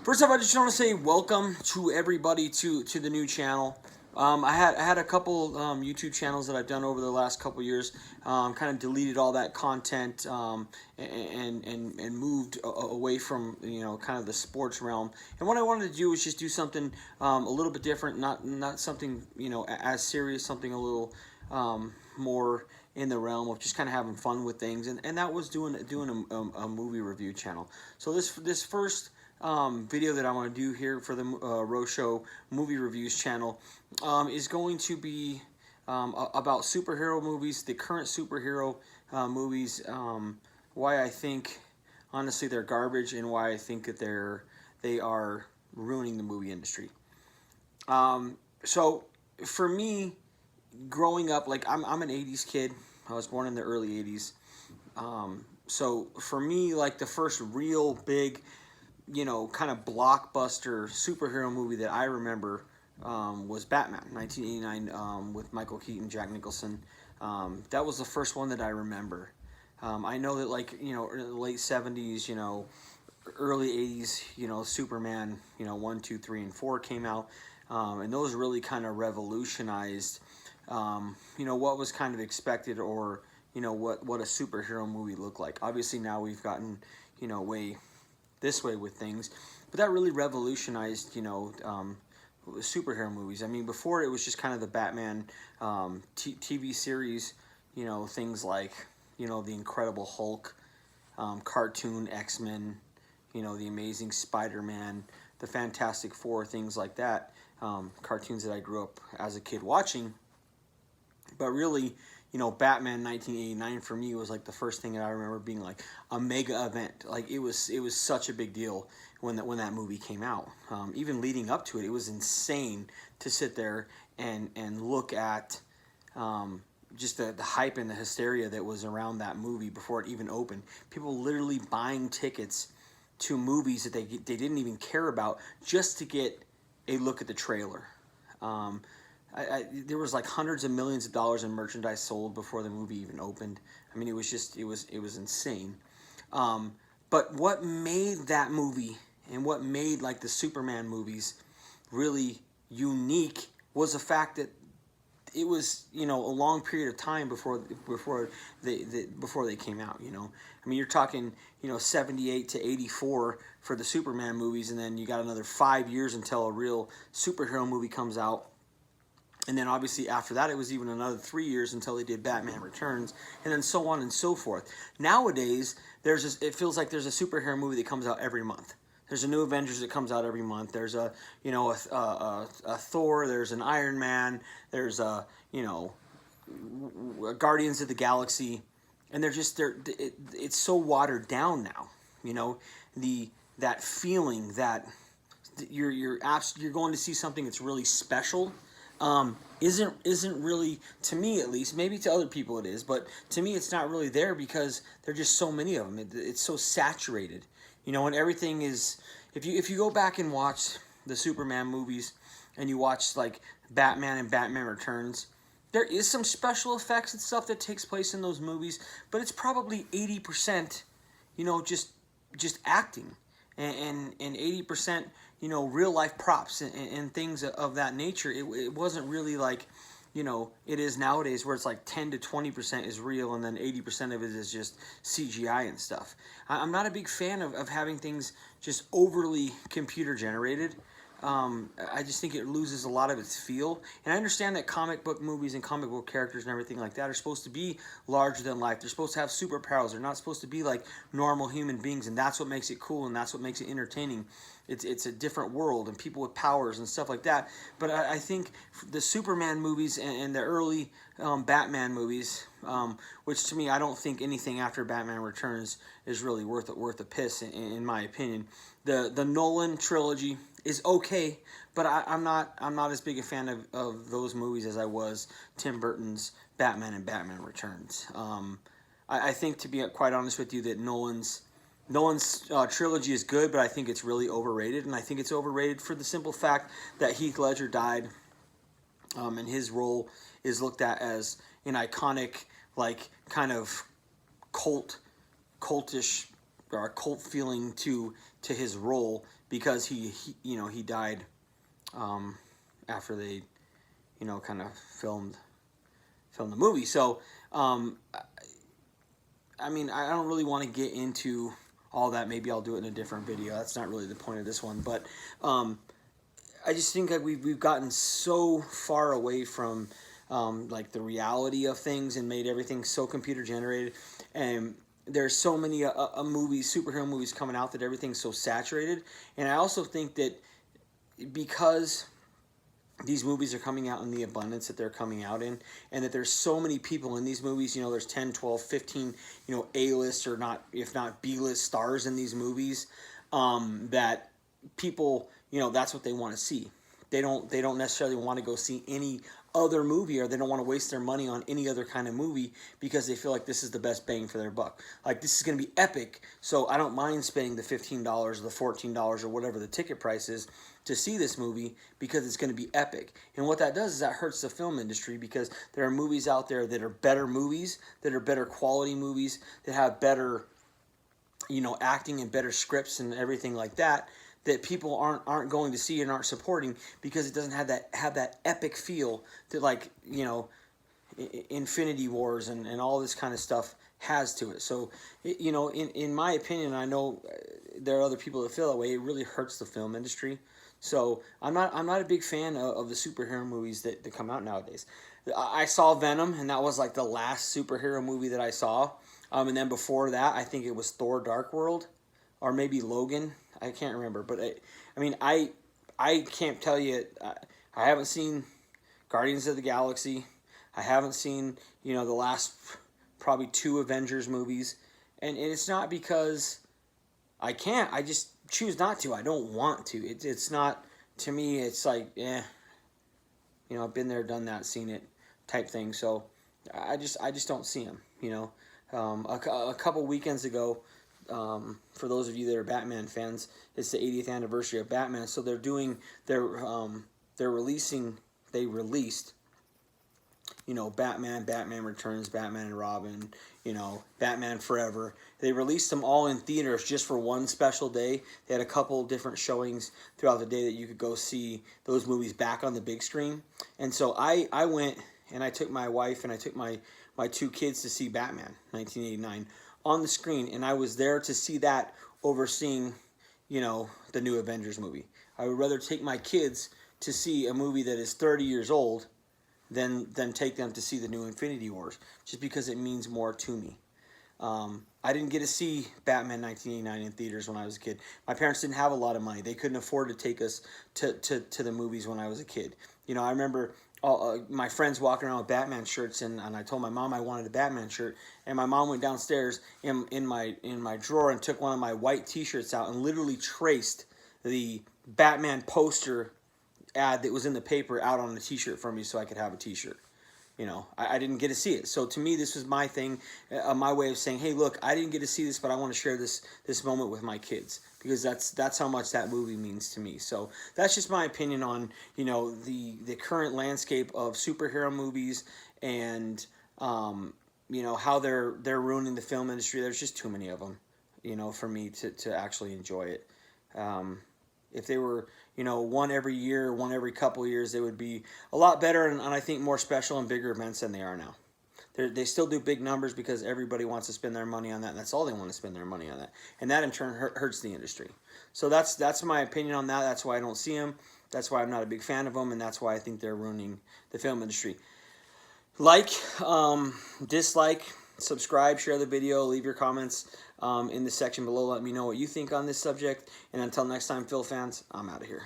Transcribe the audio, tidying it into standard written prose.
First off, I just want to say welcome to everybody to the new channel. I had a couple YouTube channels that I've done over the last couple years. Kind of deleted all that content and moved away from kind of the sports realm. And what I wanted to do was just do something a little bit different, not something as serious, something a little more in the realm of just kind of having fun with things. And that was doing a movie review channel. So this first video that I want to do here for the Rose Show movie reviews channel is going to be about superhero movies, the current superhero movies, why I think honestly they're garbage, and why I think that they are ruining the movie industry. So for me, growing up, like I'm an 80s kid. I was born in the early 80s. So for me, like the first real big kind of blockbuster superhero movie that I remember was Batman, 1989, with Michael Keaton, Jack Nicholson. That was the first one that I remember. I know that in the late 70s, early 80s, Superman, 1, 2, 3, and 4 came out, and those really kind of revolutionized, what was kind of expected, or what a superhero movie looked like. Obviously now we've gotten way this way with things, but that really revolutionized superhero movies. I mean, before it was just kind of the Batman TV series, things like the Incredible Hulk, cartoon X-Men, the Amazing Spider-Man, the Fantastic Four, things like that, cartoons that I grew up as a kid watching. But really, Batman 1989 for me was like the first thing that I remember being like a mega event. Like it was such a big deal when that movie came out. Even leading up to it, it was insane to sit there and look at just the hype and the hysteria that was around that movie before it even opened. People literally buying tickets to movies that they didn't even care about just to get a look at the trailer. There was like hundreds of millions of dollars in merchandise sold before the movie even opened. I mean, it was insane. But what made that movie and what made like the Superman movies really unique was the fact that it was a long period of time before they came out. I mean, you're talking 78 to 84 for the Superman movies, and then you got another 5 years until a real superhero movie comes out. And then obviously after that, it was even another 3 years until they did Batman Returns, and then so on and so forth. Nowadays, it feels like there's a superhero movie that comes out every month. There's a new Avengers that comes out every month. There's a Thor. There's an Iron Man. There's a Guardians of the Galaxy, and it's so watered down now. That feeling that you're going to see something that's really special. Isn't really, to me at least, maybe to other people it is, but to me it's not really there because there are just so many of them. It's so saturated, and everything is. If you go back and watch the Superman movies, and you watch like Batman and Batman Returns, there is some special effects and stuff that takes place in those movies, but it's probably 80%, just acting, and 80%. Real life props and things of that nature. It wasn't really like, it is nowadays where it's like 10 to 20% is real and then 80% of it is just CGI and stuff. I'm not a big fan of having things just overly computer generated. I just think it loses a lot of its feel. And I understand that comic book movies and comic book characters and everything like that are supposed to be larger than life. They're supposed to have superpowers. They're not supposed to be like normal human beings, and that's what makes it cool and that's what makes it entertaining. It's a different world and people with powers and stuff like that. But I think the Superman movies and the early Batman movies, which to me I don't think anything after Batman Returns is really worth a piss in my opinion. The Nolan trilogy is okay, but I'm not as big a fan of those movies as I was Tim Burton's Batman and Batman Returns. I think, to be quite honest with you, that Nolan's trilogy is good, but I think it's really overrated, and I think it's overrated for the simple fact that Heath Ledger died, and his role is looked at as an iconic, like, kind of cultish or a cult feeling to his role because he you know, he died after they, you know, kind of filmed the movie. So I mean, I don't really want to get into all that. Maybe I'll do it in a different video. That's not really the point of this one, but I just think that we've gotten so far away from like the reality of things and made everything so computer generated. And there's so many movies, superhero movies coming out, that everything's so saturated. And I also think that because these movies are coming out in the abundance that they're coming out in, and that there's so many people in these movies, you know, there's 10, 12, 15, you know, A-list or not, if not B-list stars in these movies, that people, you know, that's what they want to see. They don't necessarily want to go see any other movie, or they don't want to waste their money on any other kind of movie because they feel like this is the best bang for their buck. Like, this is going to be epic, so I don't mind spending the $15 or the $14 or whatever the ticket price is to see this movie because it's going to be epic. And what that does is that hurts the film industry, because there are movies out there that are better movies, that are better quality movies, that have better, you know, acting and better scripts and everything like that, that people aren't going to see and aren't supporting because it doesn't have that epic feel that, like, you know, Infinity Wars and all this kind of stuff has to it. So, you know, in my opinion, I know there are other people that feel that way, it really hurts the film industry. So I'm not a big fan of the superhero movies that come out nowadays. I saw Venom, and that was like the last superhero movie that I saw. And then before that, I think it was Thor: Dark World, or maybe Logan. I can't remember, but I mean, I can't tell you. I haven't seen Guardians of the Galaxy. I haven't seen, you know, the last probably 2 Avengers movies, and it's not because I can't. I just choose not to. I don't want to. It's not, to me, it's like, you know, I've been there, done that, seen it, type thing. So I just don't see them. You know, a couple weekends ago. For those of you that are Batman fans, it's the 80th anniversary of Batman, so they released, you know, Batman Returns, Batman and Robin, you know, Batman Forever. They released them all in theaters just for one special day. They had a couple different showings throughout the day that you could go see those movies back on the big screen. And so I went, and I took my wife and I took my 2 kids to see Batman 1989 on the screen, and I was there to see that over seeing, you know, the new Avengers movie. I would rather take my kids to see a movie that is 30 years old than take them to see the new Infinity Wars, just because it means more to me. I didn't get to see Batman 1989 in theaters when I was a kid. My parents didn't have a lot of money. They couldn't afford to take us to the movies when I was a kid. You know, I remember my friends walking around with Batman shirts, and I told my mom I wanted a Batman shirt, and my mom went downstairs in my drawer and took one of my white T-shirts out and literally traced the Batman poster ad that was in the paper out on the T-shirt for me so I could have a T-shirt. You know, I didn't get to see it. So to me, this was my thing, my way of saying, hey, look, I didn't get to see this, but I want to share this moment with my kids, because that's how much that movie means to me. So that's just my opinion on, you know, the current landscape of superhero movies, and you know, how they're ruining the film industry. There's just too many of them, you know, for me to actually enjoy it. If they were, you know, one every year, one every couple years, they would be a lot better, and I think more special and bigger events than they are now. They still do big numbers because everybody wants to spend their money on that, and that's all they want to spend their money on that. And that in turn hurts the industry. So that's my opinion on that. That's why I don't see them. That's why I'm not a big fan of them, and that's why I think they're ruining the film industry. Like, dislike, subscribe, share the video, leave your comments in the section below. Let me know what you think on this subject. And until next time, Phil fans, I'm out of here.